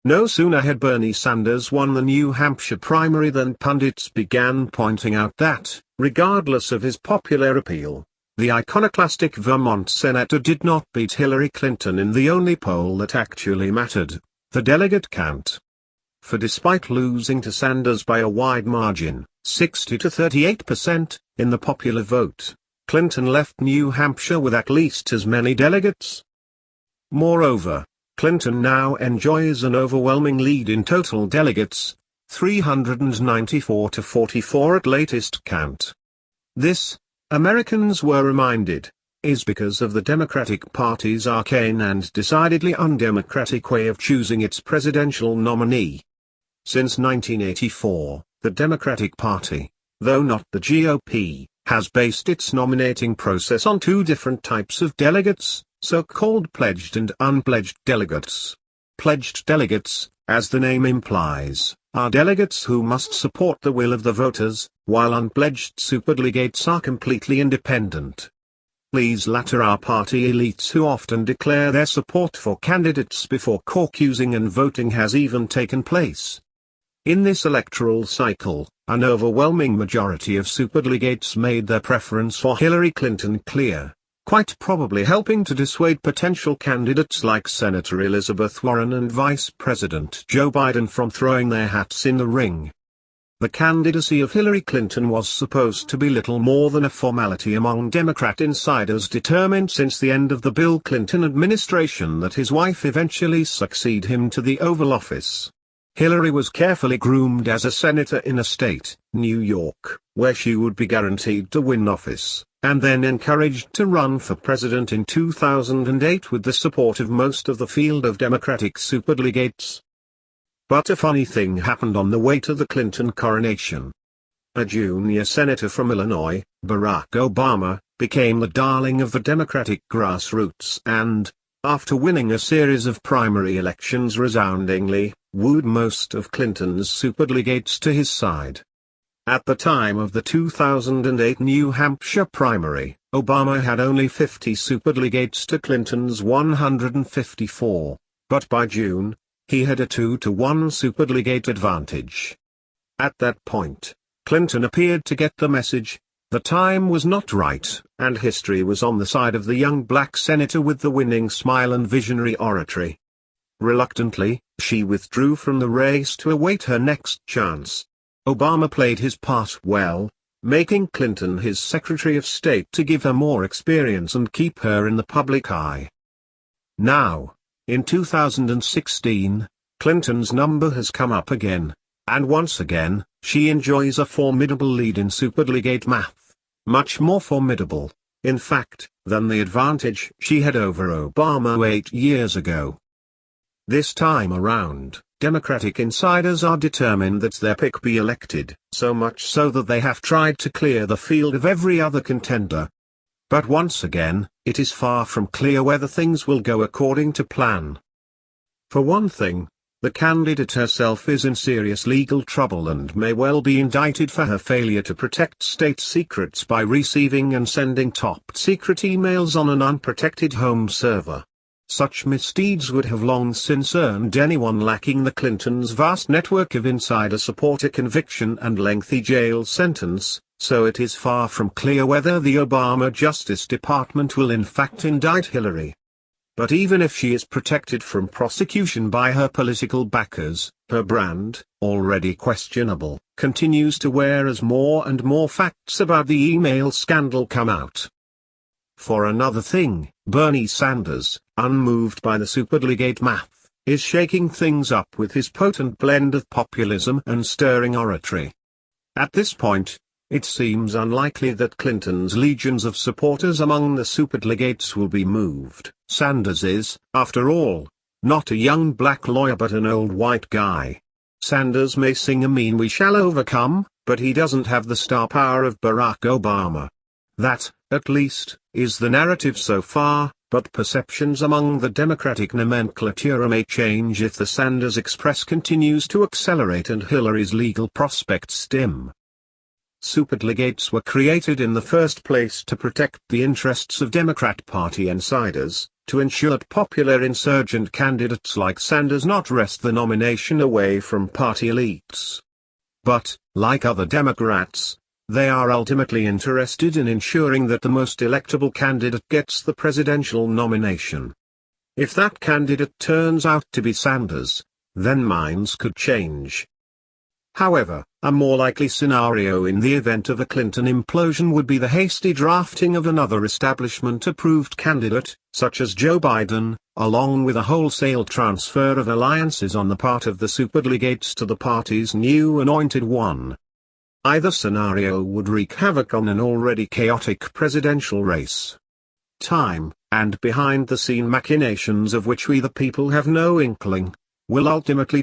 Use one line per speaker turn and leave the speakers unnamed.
No sooner had Bernie Sanders won the New Hampshire primary than pundits began pointing out that, regardless of his popular appeal, the iconoclastic Vermont senator did not beat Hillary Clinton in the only poll that actually mattered, the delegate count. For despite losing to Sanders by a wide margin, 60 to 38%, in the popular vote, Clinton left New Hampshire with at least as many delegates. Moreover, Clinton now enjoys an overwhelming lead in total delegates, 394 to 44 at latest count. This, Americans were reminded, is because of the Democratic Party's arcane and decidedly undemocratic way of choosing its presidential nominee. Since 1984, the Democratic Party, though not the GOP, has based its nominating process on two different types of delegates, so-called pledged and unpledged delegates. Pledged delegates, as the name implies, are delegates who must support the will of the voters, while unpledged superdelegates are completely independent. These latter are party elites who often declare their support for candidates before caucusing and voting has even taken place. In this electoral cycle, an overwhelming majority of superdelegates made their preference for Hillary Clinton clear, quite probably helping to dissuade potential candidates like Senator Elizabeth Warren and Vice President Joe Biden from throwing their hats in the ring. The candidacy of Hillary Clinton was supposed to be little more than a formality among Democrat insiders determined since the end of the Bill Clinton administration that his wife eventually succeed him to the Oval Office. Hillary was carefully groomed as a senator in a state, New York, where she would be guaranteed to win office, and then encouraged to run for president in 2008 with the support of most of the field of Democratic superdelegates. But a funny thing happened on the way to the Clinton coronation. A junior senator from Illinois, Barack Obama, became the darling of the Democratic grassroots and, after winning a series of primary elections resoundingly, wooed most of Clinton's superdelegates to his side. At the time of the 2008 New Hampshire primary, Obama had only 50 superdelegates to Clinton's 154, but by June, he had a 2-to-1 superdelegate advantage. At that point, Clinton appeared to get the message. The time was not right, and history was on the side of the young black senator with the winning smile and visionary oratory. Reluctantly, she withdrew from the race to await her next chance. Obama played his part well, making Clinton his Secretary of State to give her more experience and keep her in the public eye. Now, in 2016, Clinton's number has come up again, and once again, she enjoys a formidable lead in superdelegate math, much more formidable, in fact, than the advantage she had over Obama 8 years ago. This time around, Democratic insiders are determined that their pick be elected, so much so that they have tried to clear the field of every other contender. But once again, it is far from clear whether things will go according to plan. For one thing, the candidate herself is in serious legal trouble and may well be indicted for her failure to protect state secrets by receiving and sending top-secret emails on an unprotected home server. Such misdeeds would have long since earned anyone lacking the Clintons' vast network of insider support a conviction and lengthy jail sentence, so it is far from clear whether the Obama Justice Department will in fact indict Hillary. But even if she is protected from prosecution by her political backers, her brand, already questionable, continues to wear as more and more facts about the email scandal come out. For another thing, Bernie Sanders, unmoved by the superdelegate math, is shaking things up with his potent blend of populism and stirring oratory. At this point, it seems unlikely that Clinton's legions of supporters among the superdelegates will be moved. Sanders is, after all, not a young black lawyer but an old white guy. Sanders may sing a mean "we shall overcome," but he doesn't have the star power of Barack Obama. That, at least, is the narrative so far, but perceptions among the Democratic nomenclature may change if the Sanders Express continues to accelerate and Hillary's legal prospects dim. Superdelegates were created in the first place to protect the interests of Democrat Party insiders, to ensure that popular insurgent candidates like Sanders not wrest the nomination away from party elites. But, like other Democrats, they are ultimately interested in ensuring that the most electable candidate gets the presidential nomination. If that candidate turns out to be Sanders, then minds could change. However, a more likely scenario in the event of a Clinton implosion would be the hasty drafting of another establishment-approved candidate, such as Joe Biden, along with a wholesale transfer of alliances on the part of the superdelegates to the party's new anointed one. Either scenario would wreak havoc on an already chaotic presidential race. Time, and behind-the-scene machinations of which we the people have no inkling, will ultimately